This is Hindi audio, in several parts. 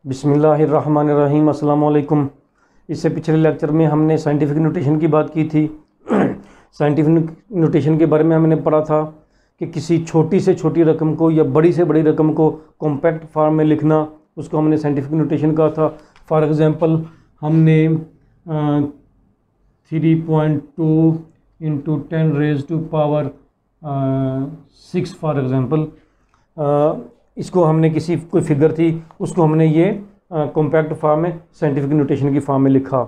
बिस्मिल्लाहिर्रहमानिर्रहीम, अस्सलाम वालेकुम। इससे पिछले लेक्चर में हमने साइंटिफिक नोटेशन की बात की थी। साइंटिफिक नोटेशन के बारे में हमने पढ़ा था कि किसी छोटी से छोटी रकम को या बड़ी से बड़ी रकम को कॉम्पैक्ट फॉर्म में लिखना, उसको हमने साइंटिफिक नोटेशन कहा था। फॉर एग्ज़ाम्पल हमने 3.2 into 10 raise to power 6 for example, इसको हमने किसी कोई फिगर थी उसको हमने ये कॉम्पैक्ट फॉर्म में साइंटिफिक नोटेशन की फॉर्म में लिखा।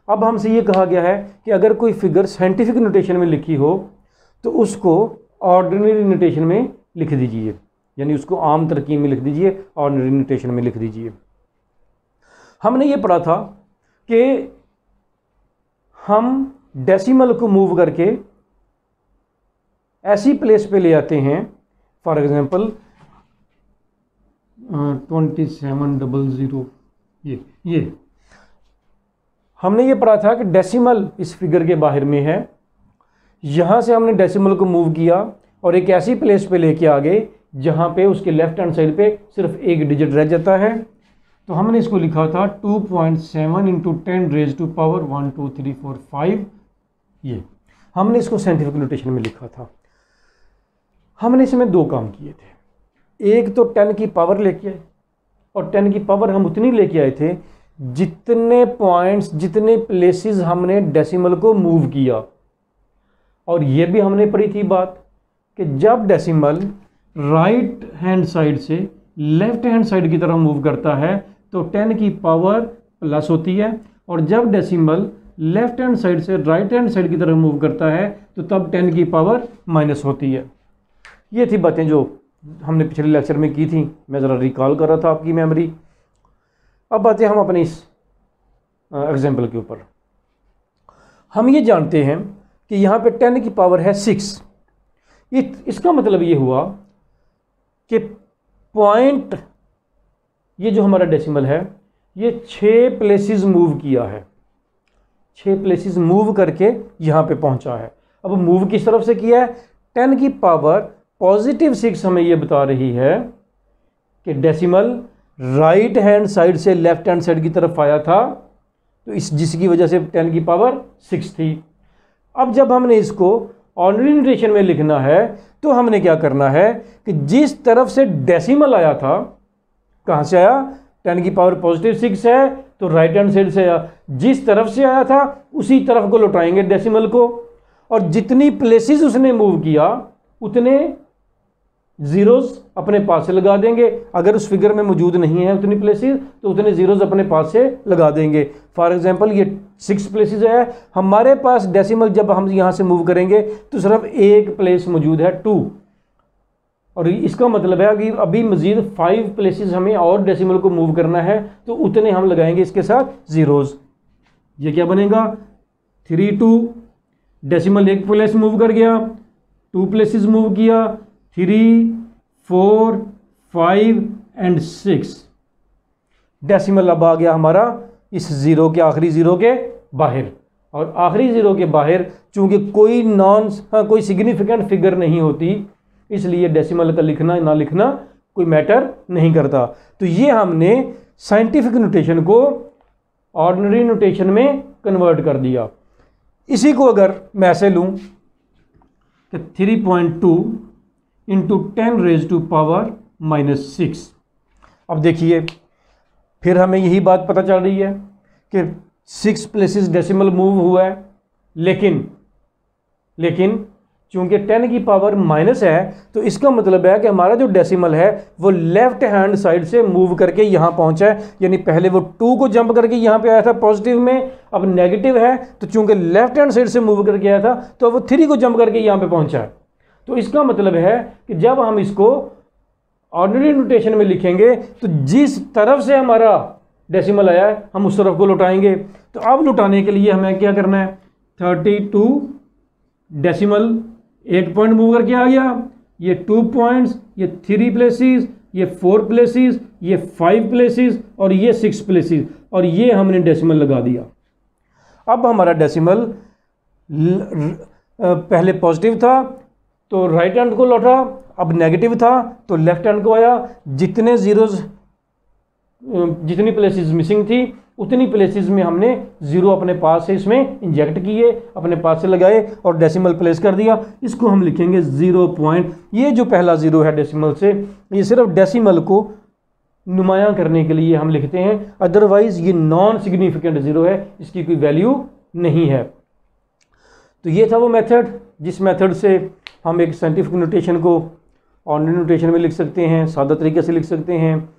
अब हमसे ये कहा गया है कि अगर कोई फिगर साइंटिफिक नोटेशन में लिखी हो तो उसको ऑर्डिनरी नोटेशन में लिख दीजिए, यानी उसको आम तरकीब में लिख दीजिए, ऑर्डिनरी नोटेशन में लिख दीजिए। हमने ये पढ़ा था कि हम डेसिमल को मूव करके ऐसी प्लेस पे ले आते हैं, फॉर एग्जांपल 2700, ये हमने ये पढ़ा था कि डेसिमल इस फिगर के बाहर में है। यहाँ से हमने डेसिमल को मूव किया और एक ऐसी प्लेस पे लेके आ गए जहाँ पे उसके लेफ्ट हैंड साइड पे सिर्फ एक डिजिट रह जाता है। तो हमने इसको लिखा था 2.7 इंटू 10 रेज़ टू पावर 1 2 3 4 5। ये हमने इसको साइंटिफिक नोटेशन में लिखा था। हमने इसमें दो काम किए थे। एक तो 10 की पावर लेके आए, और 10 की पावर हम उतनी लेके आए थे जितने पॉइंट्स, जितने प्लेसेस हमने डेसिमल को मूव किया। और ये भी हमने पढ़ी थी बात कि जब डेसिमल राइट हैंड साइड से लेफ्ट हैंड साइड की तरफ मूव करता है तो 10 की पावर प्लस होती है, और जब डेसिमल लेफ्ट हैंड साइड से राइट हैंड साइड की तरफ मूव करता है तो तब 10 की पावर माइनस होती है। ये थी बातें जो हमने पिछले लेक्चर में की थी। मैं ज़रा रिकॉल कर रहा था आपकी मेमोरी। अब आते हैं हम अपने इस एग्जाम्पल के ऊपर। हम ये जानते हैं कि यहाँ पे 10 की पावर है 6। इसका मतलब ये हुआ कि पॉइंट, ये जो हमारा डेसिमल है, ये 6 प्लेसेस मूव किया है, 6 प्लेसेस मूव करके यहाँ पे पहुँचा है। अब मूव किस तरफ से किया है? 10 की पावर +6 हमें ये बता रही है कि डेसिमल राइट हैंड साइड से लेफ्ट हैंड साइड की तरफ आया था, तो जिसकी वजह से 10 की पावर 6 थी। अब जब हमने इसको ऑर्डिनरी नोटेशन में लिखना है तो हमने क्या करना है कि जिस तरफ से डेसिमल आया था, कहाँ से आया? 10 की पावर +6 है तो राइट हैंड साइड से आया। जिस तरफ से आया था उसी तरफ को लौटाएंगे डेसिमल को, और जितनी प्लेसेस उसने मूव किया उतने ज़ीरोज़ अपने पास से लगा देंगे। अगर उस फिगर में मौजूद नहीं है उतनी प्लेसेस तो उतने ज़ीरोज़ अपने पास से लगा देंगे। फॉर एग्जांपल ये 6 प्लेसेस है हमारे पास। डेसिमल जब हम यहाँ से मूव करेंगे तो सिर्फ एक प्लेस मौजूद है 2, और इसका मतलब है कि अभी मज़ीद 5 प्लेसेस हमें और डेसिमल को मूव करना है, तो उतने हम लगाएंगे इसके साथ ज़ीरोज़। ये क्या बनेगा? 3 2, डेसिमल एक प्लेस मूव कर गया, 2 प्लेसेस मूव किया, 3 4 5 एंड 6। डेसिमल अब आ गया हमारा इस ज़ीरो के, आखिरी ज़ीरो के बाहर। और आखिरी ज़ीरो के बाहर चूंकि कोई सिग्निफिकेंट फिगर नहीं होती, इसलिए डेसिमल का लिखना ना लिखना कोई मैटर नहीं करता। तो ये हमने साइंटिफिक नोटेशन को ऑर्डिनरी नोटेशन में कन्वर्ट कर दिया। इसी को अगर मैं ऐसे लूँ कि 3.2 इंटू 10 रेज़ टू पावर -6। अब देखिए फिर हमें यही बात पता चल रही है कि 6 प्लेसेस डेसिमल मूव हुआ है, लेकिन चूंकि 10 की पावर माइनस है तो इसका मतलब है कि हमारा जो डेसिमल है वो लेफ्ट हैंड साइड से मूव करके यहाँ पहुँचा है। यानी पहले वो 2 को जंप करके यहाँ पे आया था पॉजिटिव में, अब नेगेटिव है, तो चूंकि लेफ्ट हैंड साइड से मूव करके आया था तो वो 3 को जंप करके यहाँ पे पहुँचा है। तो इसका मतलब है कि जब हम इसको ऑर्डिनरी नोटेशन में लिखेंगे तो जिस तरफ से हमारा डेसिमल आया है हम उस तरफ को लौटाएंगे। तो अब लौटाने के लिए हमें क्या करना है? 32 डेसिमल एक पॉइंट मूव करके आ गया, ये 2 पॉइंट्स, ये 3 प्लेसेस, ये 4 प्लेसेस, ये 5 प्लेसेस और ये 6 प्लेसेस, और ये हमने डेसिमल लगा दिया। अब हमारा डेसिमल पहले पॉजिटिव था तो राइट हैंड को लौटा, अब नेगेटिव था तो लेफ्ट हैंड को आया। जितने ज़ीरोज़ जितनी प्लेसेस मिसिंग थी उतनी प्लेसेस में हमने ज़ीरो अपने पास से इसमें इंजेक्ट किए, अपने पास से लगाए और डेसिमल प्लेस कर दिया। इसको हम लिखेंगे 0 पॉइंट। ये जो पहला ज़ीरो है डेसिमल से, ये सिर्फ डेसिमल को नुमायां करने के लिए हम लिखते हैं, अदरवाइज ये नॉन सिग्निफिकेंट ज़ीरो है, इसकी कोई वैल्यू नहीं है। तो ये था वो मेथड जिस मेथड से हम एक साइंटिफिक नोटेशन को ऑर्डिनरी नोटेशन में लिख सकते हैं, सादा तरीके से लिख सकते हैं,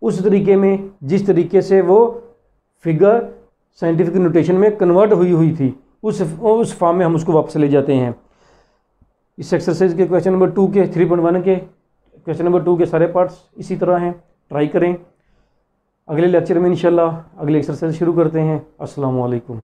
उस तरीके में जिस तरीके से वो फिगर साइंटिफिक नोटेशन में कन्वर्ट हुई थी, उस फॉर्म में हम उसको वापस ले जाते हैं। इस एक्सरसाइज के क्वेश्चन नंबर 2 के 3.1 के क्वेश्चन नंबर 2 के सारे पार्ट्स इसी तरह हैं, ट्राई करें। अगले लेक्चर में इंशाल्लाह अगले एक्सरसाइज शुरू करते हैं। अस्सलाम वालेकुम।